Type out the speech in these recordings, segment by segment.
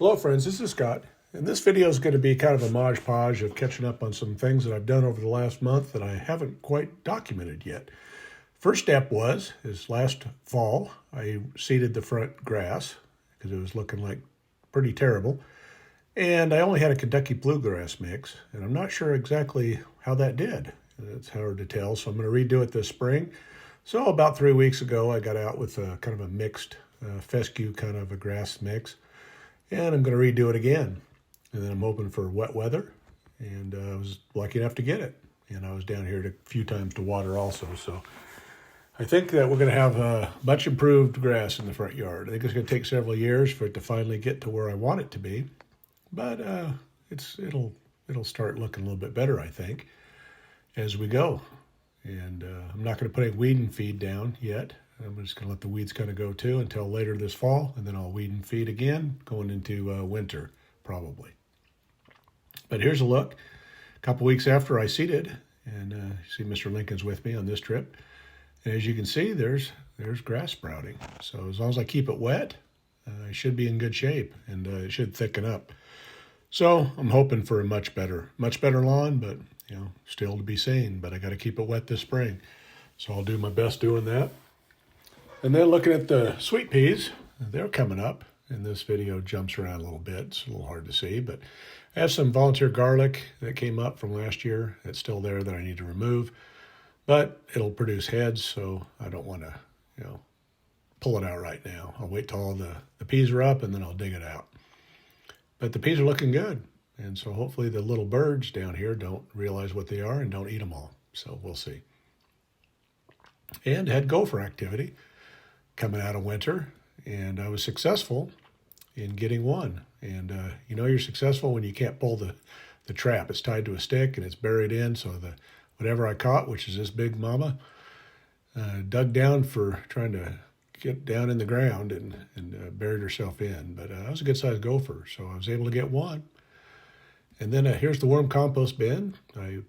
Hello friends, this is Scott, and this video is going to be kind of a modge-podge of catching up on some things that I've done over the last month that I haven't quite documented yet. First step is last fall, I seeded the front grass because it was looking like pretty terrible, and I only had a Kentucky bluegrass mix, and I'm not sure exactly how that did. It's hard to tell, so I'm going to redo it this spring. So about 3 weeks ago, I got out with a kind of a mixed fescue kind of a grass mix. And I'm going to redo it again. And then I'm hoping for wet weather. And I was lucky enough to get it. And I was down here a few times to water also. So I think that we're going to have much improved grass in the front yard. I think it's going to take several years for it to finally get to where I want it to be. But it'll start looking a little bit better, I think, as we go. And I'm not going to put any weed and feed down yet. I'm just going to let the weeds kind of go too until later this fall, and then I'll weed and feed again going into winter probably. But here's a look a couple weeks after I seeded, and you see Mr. Lincoln's with me on this trip. And as you can see, there's grass sprouting. So as long as I keep it wet, I should be in good shape, and it should thicken up. So I'm hoping for a much better lawn, but still to be seen. But I got to keep it wet this spring, so I'll do my best doing that. And then looking at the sweet peas, they're coming up, and this video jumps around a little bit. It's a little hard to see, but I have some volunteer garlic that came up from last year. It's still there that I need to remove, but it'll produce heads, so I don't want to, pull it out right now. I'll wait till all the peas are up, and then I'll dig it out. But the peas are looking good, and so hopefully the little birds down here don't realize what they are and don't eat them all. So we'll see. And had gopher activity coming out of winter, and I was successful in getting one. And you're successful when you can't pull the trap. It's tied to a stick and it's buried in, so whatever I caught, which is this big mama, dug down for trying to get down in the ground and buried herself in. But that was a good sized gopher, so I was able to get one. And then here's the worm compost bin I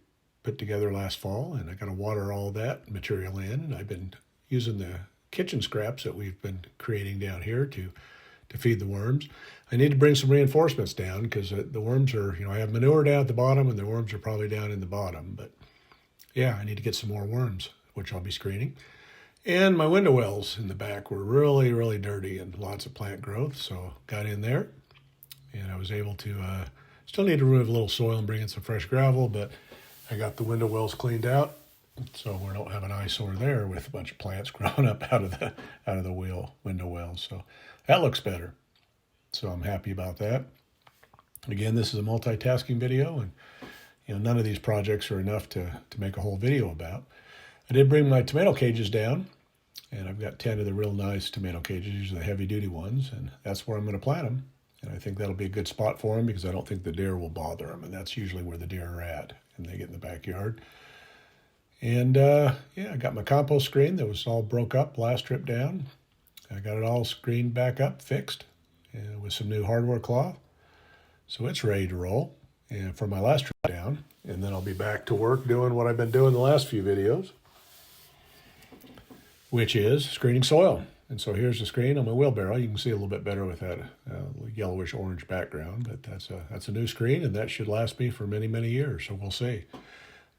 put together last fall, and I got to water all that material in, and I've been using the kitchen scraps that we've been creating down here to feed the worms. I need to bring some reinforcements down because the worms are, I have manure down at the bottom and the worms are probably down in the bottom. But yeah, I need to get some more worms, which I'll be screening. And my window wells in the back were really, really dirty and lots of plant growth. So got in there and I was able to, still need to remove a little soil and bring in some fresh gravel, but I got the window wells cleaned out. So we don't have an eyesore there with a bunch of plants growing up out of the window wells. So that looks better. So I'm happy about that. Again, this is a multitasking video, and none of these projects are enough to make a whole video about. I did bring my tomato cages down, and I've got 10 of the real nice tomato cages. These are the heavy duty ones, and that's where I'm going to plant them. And I think that'll be a good spot for them because I don't think the deer will bother them, and that's usually where the deer are at, and they get in the backyard. And I got my compost screen that was all broke up last trip down. I got it all screened back up, fixed, with some new hardware cloth. So it's ready to roll and for my last trip down. And then I'll be back to work doing what I've been doing the last few videos, which is screening soil. And so here's the screen on my wheelbarrow. You can see a little bit better with that yellowish orange background, but that's a new screen, and that should last me for many, many years. So we'll see.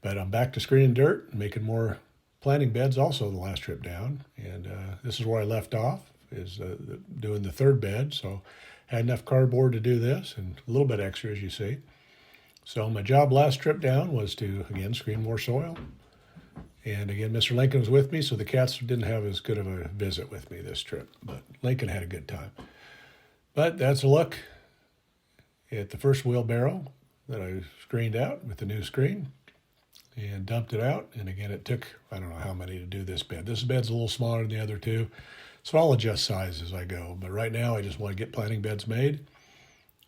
But I'm back to screening dirt and making more planting beds also the last trip down. And this is where I left off, is doing the third bed. So I had enough cardboard to do this and a little bit extra, as you see. So my job last trip down was to, again, screen more soil. And again, Mr. Lincoln was with me, so the cats didn't have as good of a visit with me this trip. But Lincoln had a good time. But that's a look at the first wheelbarrow that I screened out with the new screen. And dumped it out. And again, it took, I don't know how many to do this bed. This bed's a little smaller than the other two, so I'll adjust size as I go. But right now, I just want to get planting beds made,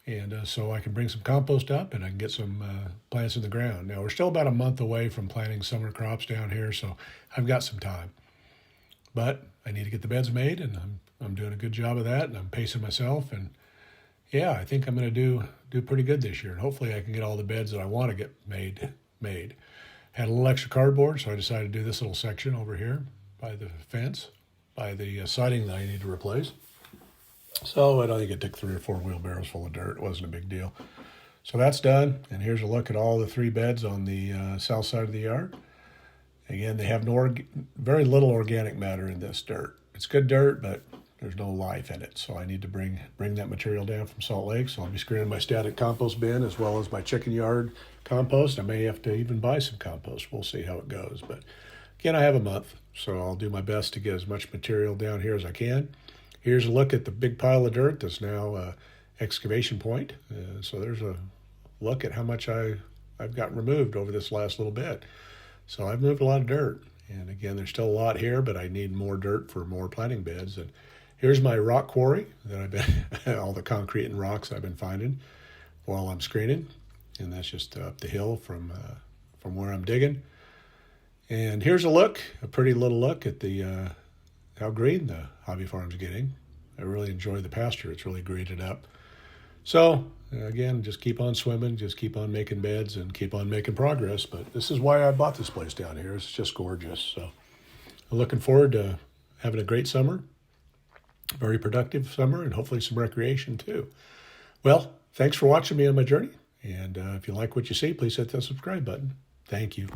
and so I can bring some compost up and I can get some plants in the ground. Now, we're still about a month away from planting summer crops down here, so I've got some time. But I need to get the beds made, and I'm doing a good job of that, and I'm pacing myself. And yeah, I think I'm going to do pretty good this year. And hopefully I can get all the beds that I want to get made. Had a little extra cardboard, so I decided to do this little section over here by the fence, by the siding that I need to replace. So I don't think it took 3 or 4 wheelbarrows full of dirt. It wasn't a big deal. So that's done. And here's a look at all the 3 beds on the south side of the yard. Again, they have very little organic matter in this dirt. It's good dirt, but there's no life in it. So I need to bring that material down from Salt Lake. So I'll be screening my static compost bin as well as my chicken yard compost. I may have to even buy some compost. We'll see how it goes. But again, I have a month, so I'll do my best to get as much material down here as I can. Here's a look at the big pile of dirt that's now excavation point. So there's a look at how much I've got removed over this last little bit. So I've moved a lot of dirt. And again, there's still a lot here, but I need more dirt for more planting beds. And here's my rock quarry that I've been, all the concrete and rocks I've been finding while I'm screening. And that's just up the hill from where I'm digging. And here's a pretty little look at the how green the hobby farm's getting. I really enjoy the pasture. It's really graded up. So again, just keep on swimming, just keep on making beds and keep on making progress. But this is why I bought this place down here. It's just gorgeous. So I'm looking forward to having a great summer, very productive summer, and hopefully some recreation too. Well, thanks for watching me on my journey. And if you like what you see, please hit that subscribe button. Thank you.